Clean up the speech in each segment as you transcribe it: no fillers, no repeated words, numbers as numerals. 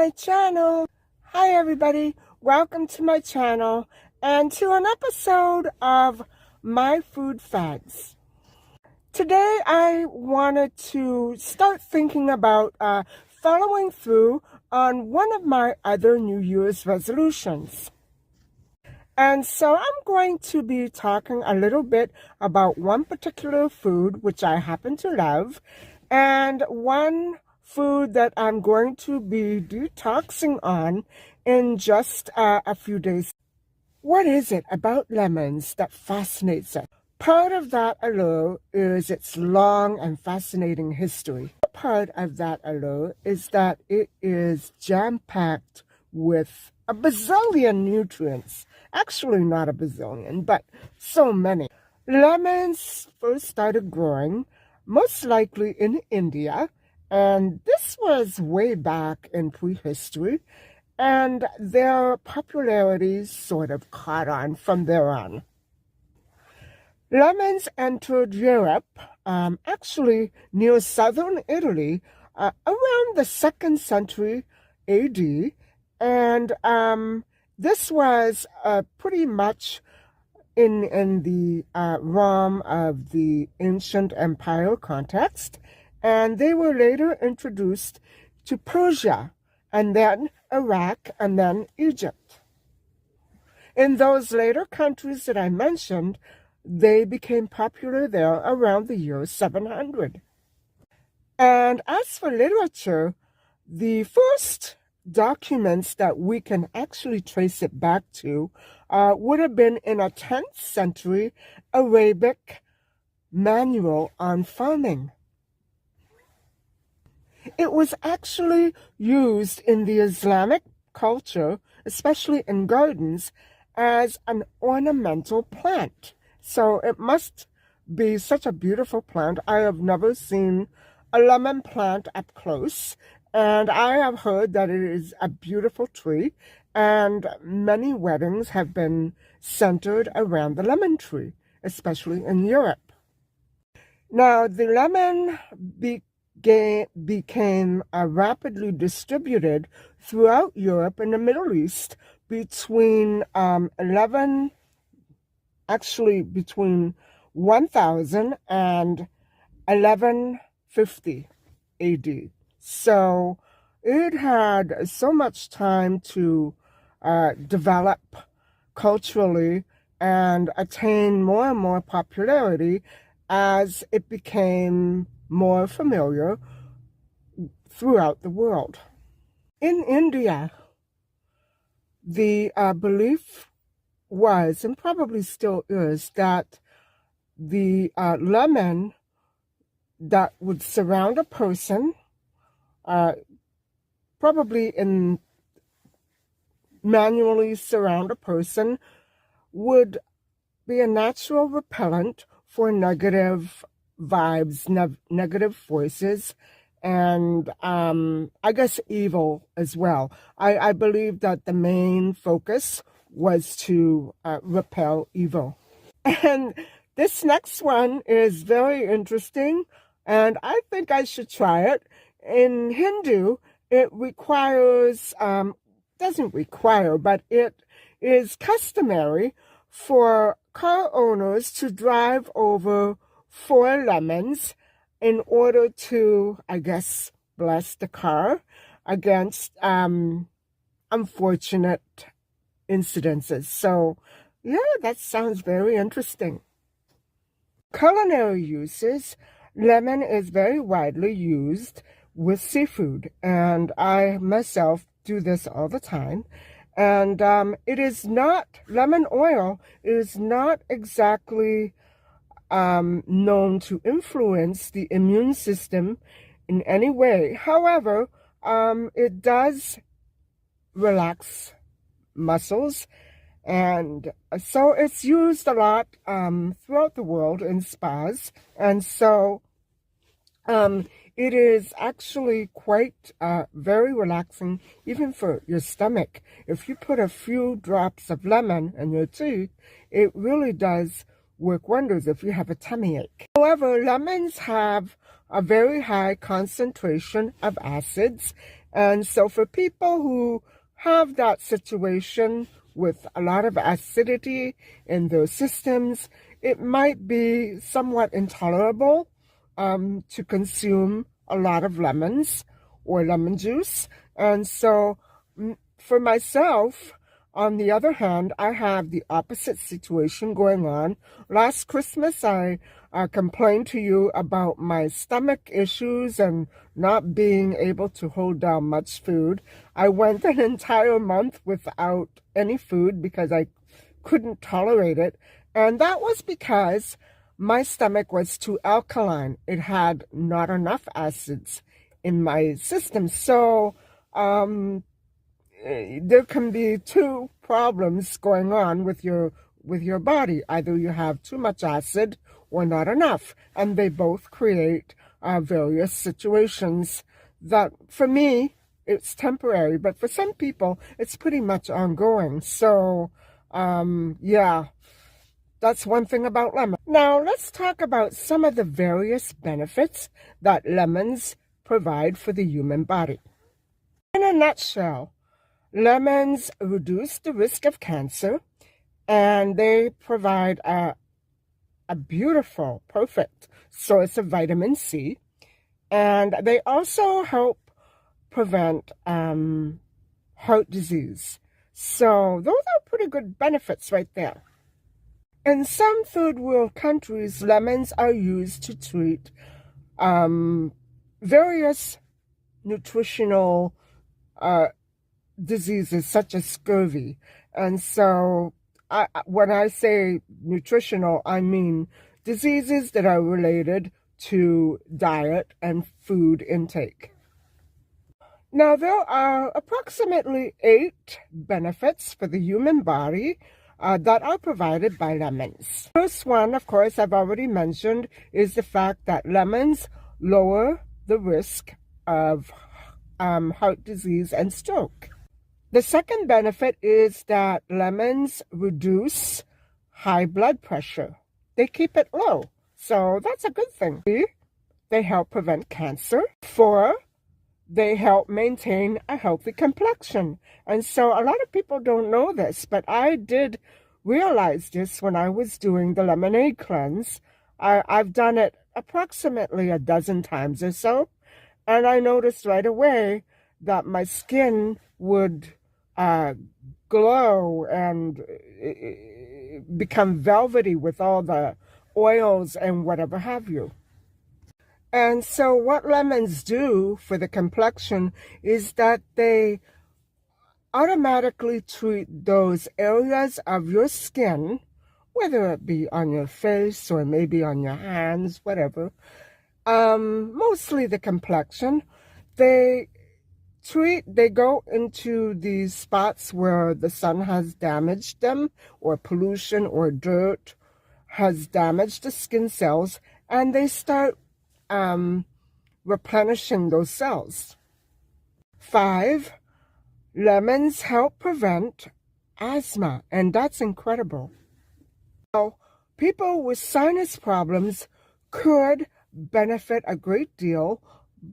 my channel. Hi everybody, welcome to my channel and to an episode of My Food Fads. Today I wanted to start thinking about following through on one of my other New Year's resolutions. And so I'm going to be talking a little bit about one particular food which I happen to love, and one food that I'm going to be detoxing on in just a few days. What is it about lemons that fascinates us? Part of that allure is its long and fascinating history. Part of that allure is that it is jam-packed with a bazillion nutrients. Actually, not a bazillion, but so many. Lemons first started growing, most likely in India, and this was way back in prehistory, and their popularity sort of caught on from there on. Lemons entered Europe, actually near southern Italy, around the 2nd century AD, and this was pretty much in the realm of the ancient empire context, and they were later introduced to Persia, and then Iraq, and then Egypt. In those later countries that I mentioned, they became popular there around the year 700. And as for literature, the first documents that we can actually trace it back to would have been in a 10th century Arabic manual on farming. It was actually used in the Islamic culture, especially in gardens, as an ornamental plant. So it must be such a beautiful plant. I have never seen a lemon plant up close, and I have heard that it is a beautiful tree, and many weddings have been centered around the lemon tree, especially in Europe. Now, the lemon became rapidly distributed throughout Europe and the Middle East between between 1000 and 1150 AD. So it had so much time to develop culturally and attain more and more popularity as it became more familiar throughout the world. In India, the belief was, and probably still is, that the lemon that would surround a person, probably manually surround a person, would be a natural repellent for negative vibes, negative forces, and I guess evil as well. I believe that the main focus was to repel evil. And this next one is very interesting, and I think I should try it. In Hindu, it requires, doesn't require, but it is customary for car owners to drive over 4 lemons in order to, I guess, bless the car against unfortunate incidences. So, yeah, that sounds very interesting. Culinary uses. Lemon is very widely used with seafood, and I myself do this all the time. And it is not, lemon oil is not exactly known to influence the immune system in any way. However, it does relax muscles, and so it's used a lot throughout the world in spas, and so it is actually quite very relaxing, even for your stomach. If you put a few drops of lemon in your tea, it really does work wonders if you have a tummy ache. However, lemons have a very high concentration of acids, And so for people who have that situation with a lot of acidity in their systems, it might be somewhat intolerable to consume a lot of lemons or lemon juice. And so for myself, on the other hand, I have the opposite situation going on. Last Christmas, I complained to you about my stomach issues and not being able to hold down much food. I went an entire month without any food because I couldn't tolerate it. And that was because my stomach was too alkaline. It had not enough acids in my system. So there can be two problems going on with your body. Either you have too much acid or not enough, and they both create various situations that, for me, it's temporary, but for some people, it's pretty much ongoing. So, yeah, that's one thing about lemon. Now, let's talk about some of the various benefits that lemons provide for the human body. In a nutshell, lemons reduce the risk of cancer, and they provide a beautiful, perfect source of vitamin C. And they also help prevent heart disease. So those are pretty good benefits right there. In some third world countries, lemons are used to treat various nutritional diseases such as scurvy. And so when I say nutritional, I mean diseases that are related to diet and food intake. Now, there are approximately 8 benefits for the human body that are provided by lemons. First one, of course, I've already mentioned, is the fact that lemons lower the risk of heart disease and stroke. The second benefit is that lemons reduce high blood pressure. They keep it low, so that's a good thing. 3, they help prevent cancer. 4, they help maintain a healthy complexion. And so a lot of people don't know this, but I did realize this when I was doing the lemonade cleanse. I've done it approximately a dozen times or so, and I noticed right away that my skin would glow and become velvety with all the oils and whatever have you. And so what lemons do for the complexion is that they automatically treat those areas of your skin, whether it be on your face or maybe on your hands, whatever, mostly the complexion. They go into these spots where the sun has damaged them, or pollution or dirt has damaged the skin cells, and they start replenishing those cells. 5, lemons help prevent asthma, and that's incredible. Now, people with sinus problems could benefit a great deal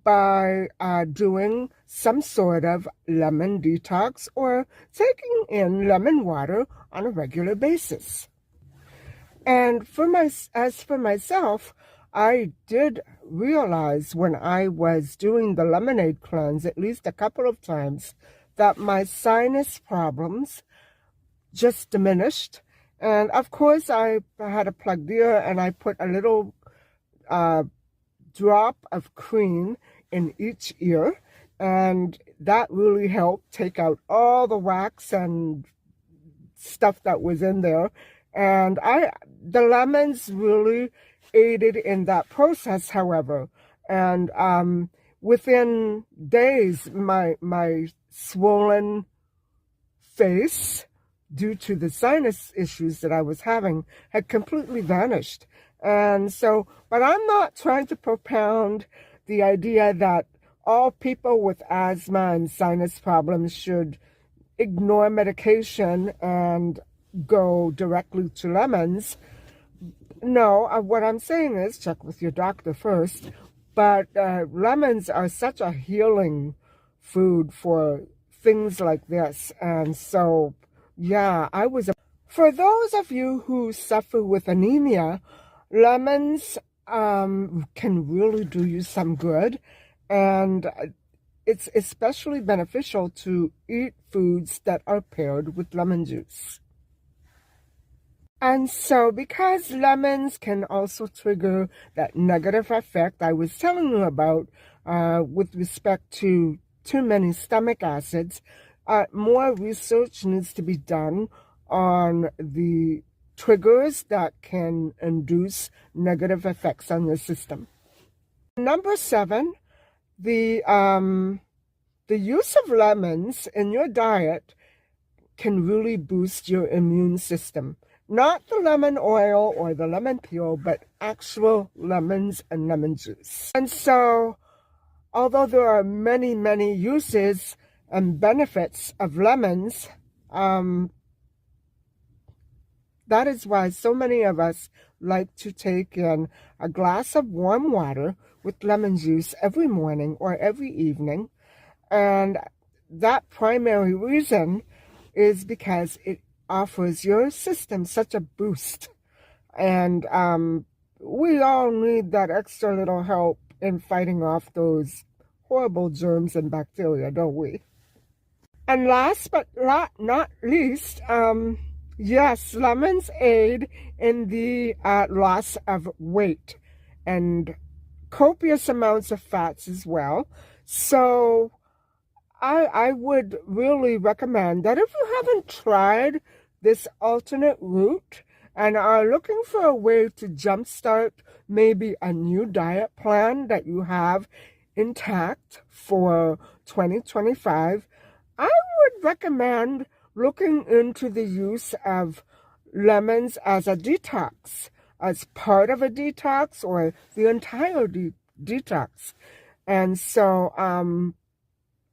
by doing some sort of lemon detox or taking in lemon water on a regular basis. And as for myself, I did realize when I was doing the lemonade cleanse at least a couple of times that my sinus problems just diminished. And of course, I had a plug ear, and I put a little drop of cream in each ear, and that really helped take out all the wax and stuff that was in there. And the lemons really aided in that process, however. And within days, my swollen face, due to the sinus issues that I was having, had completely vanished. And so, but I'm not trying to propound the idea that all people with asthma and sinus problems should ignore medication and go directly to lemons. No, what I'm saying is check with your doctor first. But lemons are such a healing food for things like this. And so, yeah, for those of you who suffer with anemia, lemons can really do you some good. And it's especially beneficial to eat foods that are paired with lemon juice. And so, because lemons can also trigger that negative effect I was telling you about with respect to too many stomach acids, more research needs to be done on the triggers that can induce negative effects on your system. Number 7, the use of lemons in your diet can really boost your immune system. Not the lemon oil or the lemon peel, but actual lemons and lemon juice. And so, although there are many, many uses and benefits of lemons, that is why so many of us like to take in a glass of warm water with lemon juice every morning or every evening. And that primary reason is because it offers your system such a boost. And we all need that extra little help in fighting off those horrible germs and bacteria, don't we? And last but not least, yes, lemons aid in the loss of weight and copious amounts of fats as well. So I would really recommend that if you haven't tried this alternate route and are looking for a way to jumpstart maybe a new diet plan that you have intact for 2025, I would recommend looking into the use of lemons as a detox, as part of a detox or the entire detox. And so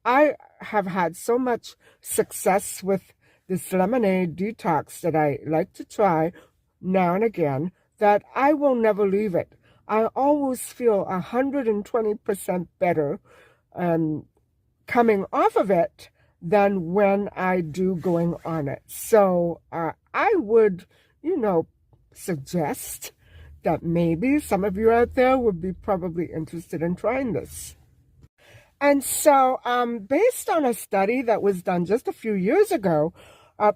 I have had so much success with this lemonade detox that I like to try now and again that I will never leave it. I always feel 120% better coming off of it than when I do going on it. So I would, suggest that maybe some of you out there would be probably interested in trying this. And so, based on a study that was done just a few years ago,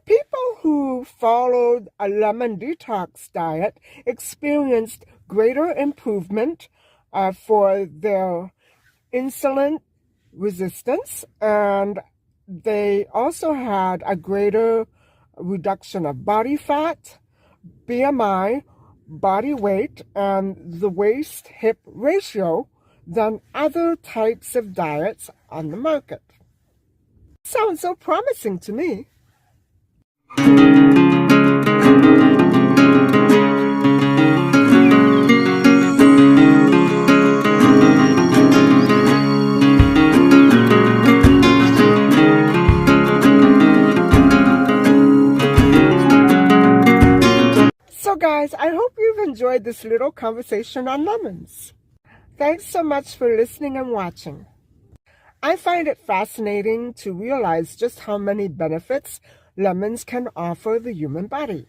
people who followed a lemon detox diet experienced greater improvement for their insulin resistance, and they also had a greater reduction of body fat, BMI, body weight, and the waist-hip ratio than other types of diets on the market. Sounds so promising to me. So guys, I hope you've enjoyed this little conversation on lemons. Thanks so much for listening and watching. I find it fascinating to realize just how many benefits lemons can offer the human body.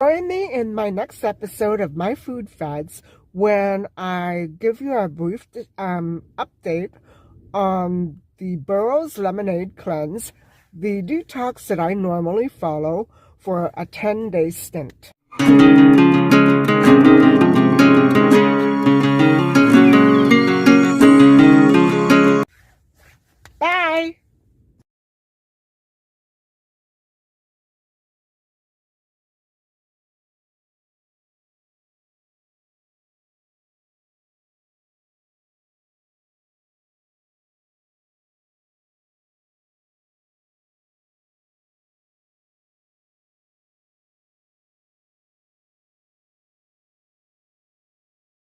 Join me in my next episode of My Food Fads when I give you a brief update on the Burroughs Lemonade Cleanse, the detox that I normally follow for a 10-day stint.